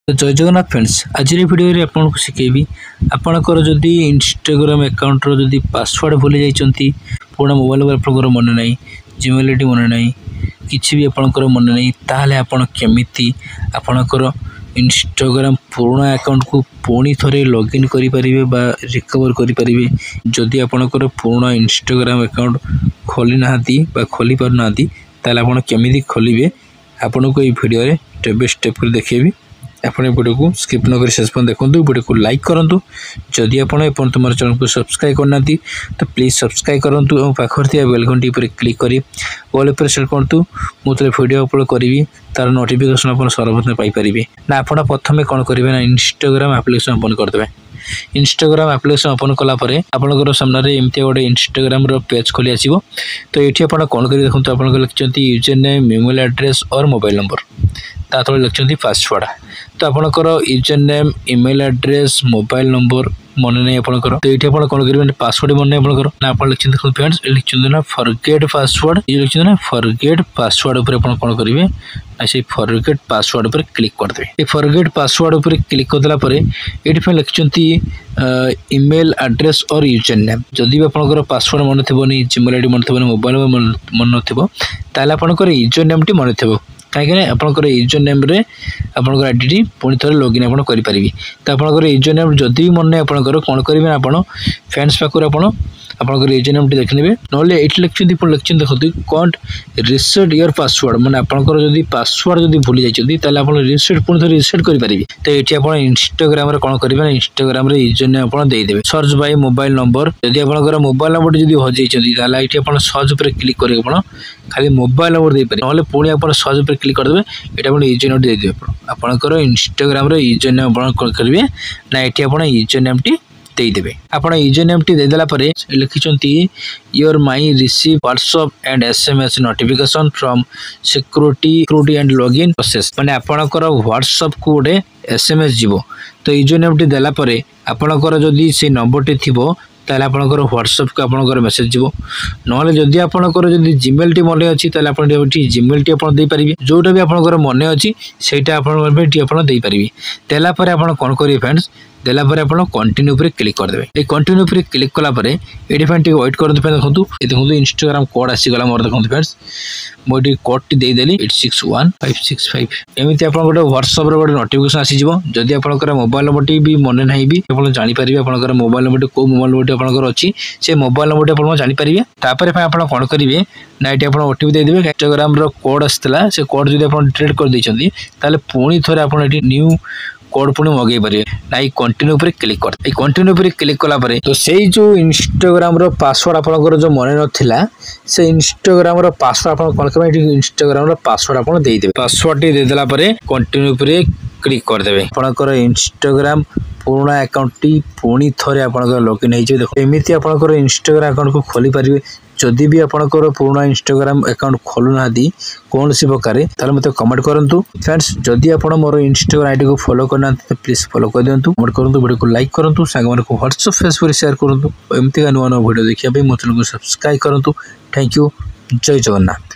जय जगन्नाथ फ्रेंड्स, आज भिडियो आपको शिखेबी आपणकर जदि इंस्टाग्राम अकाउंट जदि पासवर्ड भूली जाइए पुराना मोबाइल नंबर मन ना जीमेल आईडी मन ना कि भी आपणकर मन ना ताहले आपण केमिति आपणकर इंस्टाग्राम पुराना अकाउंट को पुणी थे लॉगिन करें बा रिकवर करें जदि आपणकर पुराना इंस्टाग्राम अकाउंट खोली ना खोली पार ना ताहले आपण केमिति खोलिबे आपन को वीडियो रे स्टेप बाय स्टेप कर देखेबी। आप वीडियो को स्किप न कर शेष देखो, वीडियो को लाइक करूँ। जदि आप तुम्हारे चैनल को सब्सक्राइब करना तो प्लीज सब्सक्राइब करूँ और पाखे बेल घंटी पर क्लिक कर ऑल पर सेट करूँ। मुझे वीडियो अपलोड करी तार नोटिफिकेशन आप सर्वप्रथम पाइपर ना। आप प्रथम कौन करेंगे ना इंस्टाग्राम एप्लिकेशन ओपन करदे। इंस्टाग्राम एप्लिकेशन ओपन कलापर आपंकर सामने एमती गोटे इंस्टाग्राम पेज खोली आसो। तो ये आप कौन कर देखो आप लिखते यूजर नेम ईमेल एड्रेस और मोबाइल नंबर ता तले लिखते पासवर्ड। तो आपंकर user name email address mobile number मन नहीं आपंकर। तो ये आप कौन करेंगे पासवर्ड मन नहीं आपंकर ना आप लिखते देखो फ्रेंड्स लिखते ना फॉरगेट पासवर्ड। ये लिखते ना फॉरगेट पासवर्ड उपर आप कौन करेंगे ना से फॉरगेट पासवर्ड उपर क्लिक करदे। ये फॉरगेट पासवर्ड उपर क्लिक करदेला परे ये लिखते ईमेल एड्रेस और यूजर नेम। जदि भी आपंकर पासवर्ड मन थी जीमेल आईडी मन थी मोबाइल नंबर मन नाल आपंकर यूजर नेम टी मन थी कहीं आपंकर यूजर नेम रे आपंकर आईडी पुणी थे लॉगिन आप करेंगे। तो आपंकर यूजर नेम जदि भी मन नहीं आपंकर कौन करेंगे आप फैंस पाखर आपंकर यूजर नेम देखने ना ये लिखते लिखते देखते कौन रिसेट योर पासवर्ड मैंने आपंकर जब पासवर्ड जब भूली जाइए आप रिसेट पुणी थे रिसेट करेंगे। तो ये आप इंस्टाग्राम कौन करेंगे ना इंस्टाग्राम यूजर नेम आप देदेवे सर्च बाय मोबाइल नंबर। जदि आपंकर मोबाइल नंबर जब हजि ये आप सर्च पर क्लिक करेंगे खाली मोबाइल नंबर दे पारे ना पुणी आप सर्च पर क्लिक करदे ये आप यूजर नेम देदेवे आपंकर इंस्टाग्राम यूजर नेम आप कौन करेंगे ना ये आप यूजर नेम टी देदेवे। आप यूजर नेम टी देदेला परे लिखिछंती your my receive WhatsApp and SMS notification from security and login process मैंने आपणकर व्हाट्सएप को गोटे एसएमएस जीवो। तो यूजर नेम टी देला परे आपणकर जदि से नंबर टी थिबो ताले आपणकर व्हाट्सएप को आपणकर मेसेज जीवो नले जदि आपणकर जदि जीमेल टी मन अछि ताले आपण जीमेल टी आपण दे परिबे जोटा भी आपणकर मन अछि सेटा आपण टी आपण दे परिबे। देला परे आपण कोन करी फ्रेंड्स देला परे आपण कंटिन्यू पर क्लिक कर देबे। ए कंटिन्यू पर क्लिक कला परे एडी फैन टी वेट कर दे। देखंतु इंस्टाग्राम कोड आसी गला मोर देखंतु फ्रेंड्स मोटी कोड टी दे देली 861565 एमिति आपण गोटे व्हाट्सएप रे गोटे नोटिफिकेशन आसी जिवो। जदि आपणकर मोबाइल नंबर टी भी मन नाही भी आपण जानि परिबे आपणकर मोबाइल नंबर टी को मोबाइल नंबर टी आपणकर अछि से मोबाइल नंबर टी आपण जानि परिबे। तापर आपण कोन करिवे ना एटी आपण ओटीपी दे देबे। इंस्टाग्राम रो कोड आस्तला से कोड जदि आपण ट्रेड कर दैछंती ताले पुणी थोरे आपण एटी न्यू कोड पुणी मगे पारे ना ये कंटिन्यू पर क्लिक कर। ये कंटिन्यू पर क्लिक कला परे तो से जो इंस्टाग्राम रो पासवर्ड आपनकर जो मन नथिला से इंस्टाग्राम रो पासवर्ड आपन कोन करबे इंस्टाग्राम रो पासवर्ड आपन दे देबे। पासवर्ड टी दे देला परे कंटिन्यू पर क्लिक कर देबे। आपनकर इंस्टाग्राम पुराना अकाउंट टी पुणी थरे आपनकर लॉगिन हे जे देखो एमिति आपनकर इंस्टाग्राम अकाउंट को खोली पारिबे। जदि भी आपनकर पुराना इंस्टाग्राम अकाउंट खोलु ना दी कौन सी प्रकार ताले मते कमेंट करंतु। फ्रेंड्स जदि आपण मोर इंस्टाग्राम आईडी को फॉलो करना तो प्लीज फॉलो कर दियंतु, कमेंट करंतु, वीडियो को लाइक करंतु, संग मन को व्हाट्सएप फेसबुक शेयर करंतु। एमती का नुवा नुवा वीडियो देखिया पे मो चैनल को सब्सक्राइब करंतु। Thank you. जय जगन्नाथ।